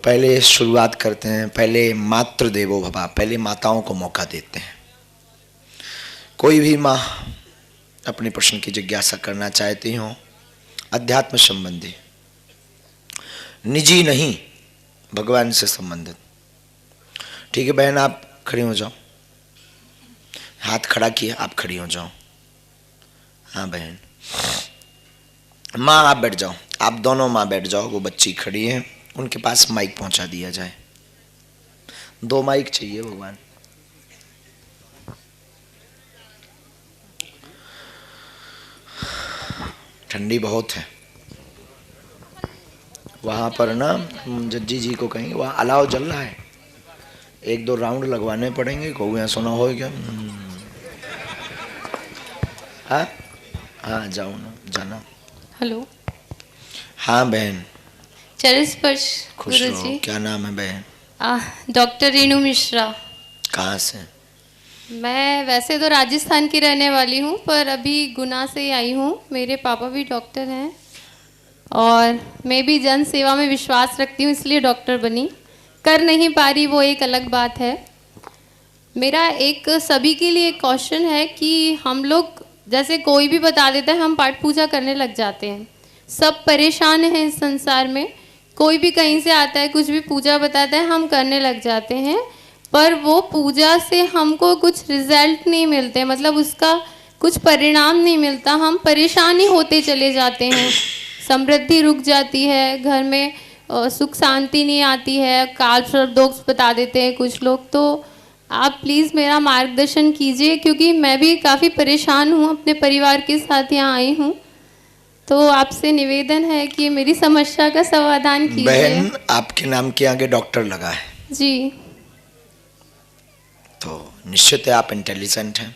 पहले शुरुआत करते हैं। पहले मातृ देवो भव, पहले माताओं को मौका देते हैं। कोई भी माँ अपने प्रश्न की जिज्ञासा करना चाहती हो, अध्यात्म संबंधी, निजी नहीं, भगवान से संबंधित। ठीक है बहन, आप खड़ी हो जाओ, हाथ खड़ा किया, आप खड़ी हो जाओ। हाँ बहन, माँ आप बैठ जाओ, आप दोनों माँ बैठ जाओ। वो बच्ची खड़ी है, उनके पास माइक पहुंचा दिया जाए। 2 माइक चाहिए भगवान। ठंडी बहुत है वहां पर ना, जज्जी जी को कहेंगे वहां अलाव जल रहा है, 1-2 राउंड लगवाने पड़ेंगे। कहूँ यहाँ सुना हो क्या? हाँ हाँ, जाओ ना, जाना। हेलो। हाँ बहन, चरण स्पर्श। खुश रहो। गुरुजी, क्या नाम है बहन? डॉक्टर रेणु मिश्रा। कहाँ से? मैं वैसे तो राजस्थान की रहने वाली हूँ, पर अभी गुना से आई हूँ। मेरे पापा भी डॉक्टर हैं और मैं भी जन सेवा में विश्वास रखती हूँ, इसलिए डॉक्टर बनी। कर नहीं पा रही वो एक अलग बात है। मेरा एक सभी के लिए एक क्वेश्चन है कि हम लोग जैसे कोई भी बता देता है, हम पाठ पूजा करने लग जाते हैं। सब परेशान हैं इस संसार में, कोई भी कहीं से आता है, कुछ भी पूजा बताता है, हम करने लग जाते हैं, पर वो पूजा से हमको कुछ रिजल्ट नहीं मिलते, मतलब उसका कुछ परिणाम नहीं मिलता। हम परेशान ही होते चले जाते हैं, समृद्धि रुक जाती है, घर में सुख शांति नहीं आती है, काल सर्प दोष बता देते हैं कुछ लोग। तो आप प्लीज़ मेरा मार्गदर्शन कीजिए, क्योंकि मैं भी काफ़ी परेशान हूँ, अपने परिवार के साथ यहाँ आई हूँ। तो आपसे निवेदन है कि मेरी समस्या का समाधान कीजिए। बहन, आपके नाम के आगे डॉक्टर लगा है जी। तो निश्चित है आप इंटेलिजेंट हैं।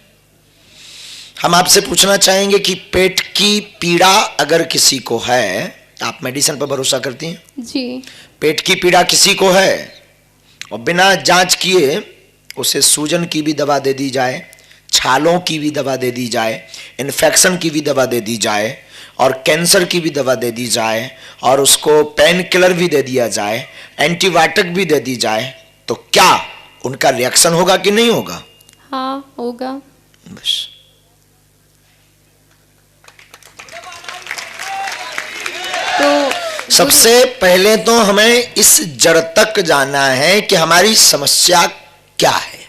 हम आपसे पूछना चाहेंगे कि पेट की पीड़ा अगर किसी को है, आप मेडिसिन पर भरोसा करती हैं? जी। पेट की पीड़ा किसी को है और बिना जांच किए उसे सूजन की भी दवा दे दी जाए, छालों की भी दवा दे दी जाए, इन्फेक्शन की भी दवा दे दी जाए और कैंसर की भी दवा दे दी जाए और उसको पेन किलर भी दे दिया जाए, एंटीबायोटिक भी दे दी जाए, तो क्या उनका रिएक्शन होगा कि नहीं होगा? हाँ होगा। बस। तो सबसे पहले तो हमें इस जड़ तक जाना है कि हमारी समस्या क्या है।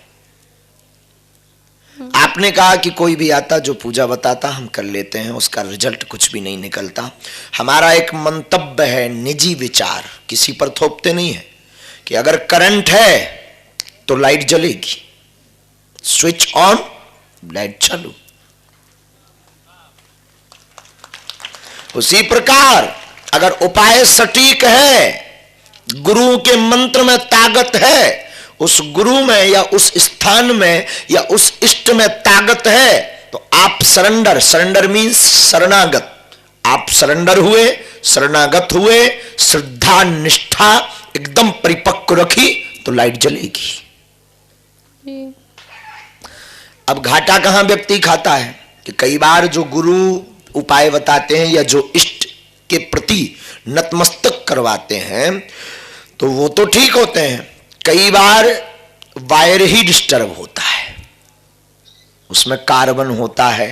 आपने कहा कि कोई भी आता जो पूजा बताता हम कर लेते हैं, उसका रिजल्ट कुछ भी नहीं निकलता। हमारा एक मंतव्य है, निजी विचार, किसी पर थोपते नहीं है, कि अगर करंट है तो लाइट जलेगी, स्विच ऑन, लाइट चालू। उसी प्रकार अगर उपाय सटीक है, गुरु के मंत्र में ताकत है, उस गुरु में या उस स्थान में या उस इष्ट में ताकत है, तो आप सरेंडर, सरेंडर मीन्स शरणागत, आप सरेंडर हुए, शरणागत हुए, श्रद्धा निष्ठा एकदम परिपक्व रखी तो लाइट जलेगी। अब घाटा कहां व्यक्ति खाता है कि कई बार जो गुरु उपाय बताते हैं या जो इष्ट के प्रति नतमस्तक करवाते हैं तो वो तो ठीक होते हैं, कई बार वायर ही डिस्टर्ब होता है, उसमें कार्बन होता है,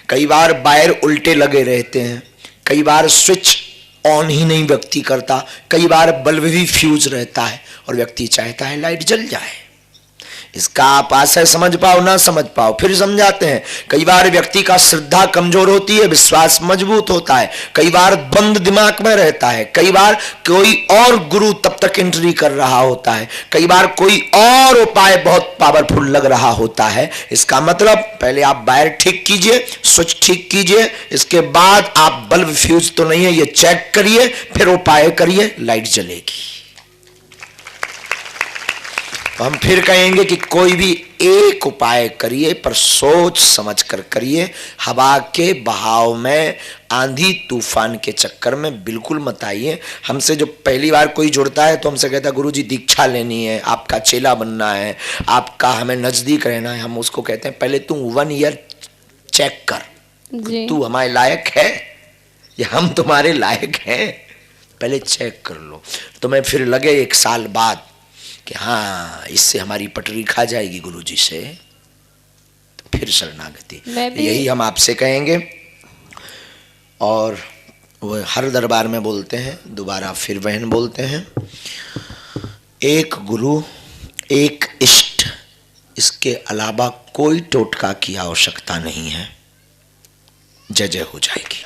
कई बार वायर उल्टे लगे रहते हैं, कई बार स्विच ऑन ही नहीं व्यक्ति करता, कई बार बल्ब भी फ्यूज रहता है और व्यक्ति चाहता है लाइट जल जाए। इसका आप आशय समझ पाओ ना समझ पाओ फिर समझाते हैं। कई बार व्यक्ति का श्रद्धा कमजोर होती है, विश्वास मजबूत होता है, कई बार द्वंद दिमाग में रहता है, कई बार कोई और गुरु तब तक एंट्री कर रहा होता है, कई बार कोई और उपाय बहुत पावरफुल लग रहा होता है। इसका मतलब पहले आप वायर ठीक कीजिए, स्विच ठीक कीजिए, इसके बाद आप बल्ब फ्यूज तो नहीं है ये चेक करिए, फिर उपाय करिए, लाइट जलेगी। तो हम फिर कहेंगे कि कोई भी एक उपाय करिए पर सोच समझ कर करिए। हवा के बहाव में, आंधी तूफान के चक्कर में बिल्कुल मत आइए। हमसे जो पहली बार कोई जुड़ता है तो हमसे कहता है गुरुजी दीक्षा लेनी है, आपका चेला बनना है, आपका हमें नजदीक रहना है। हम उसको कहते हैं पहले तू 1 ईयर चेक कर, तू हमारे लायक है या हम तुम्हारे लायक हैं। पहले चेक कर लो। तो मैं फिर लगे 1 साल बाद कि हाँ इससे हमारी पटरी खा जाएगी गुरुजी से, तो फिर शरणागति। यही हम आपसे कहेंगे। और वो हर दरबार में बोलते हैं, दोबारा फिर बहन बोलते हैं, एक गुरु एक इष्ट, इसके अलावा कोई टोटका की आवश्यकता नहीं है। जय जय हो जाएगी।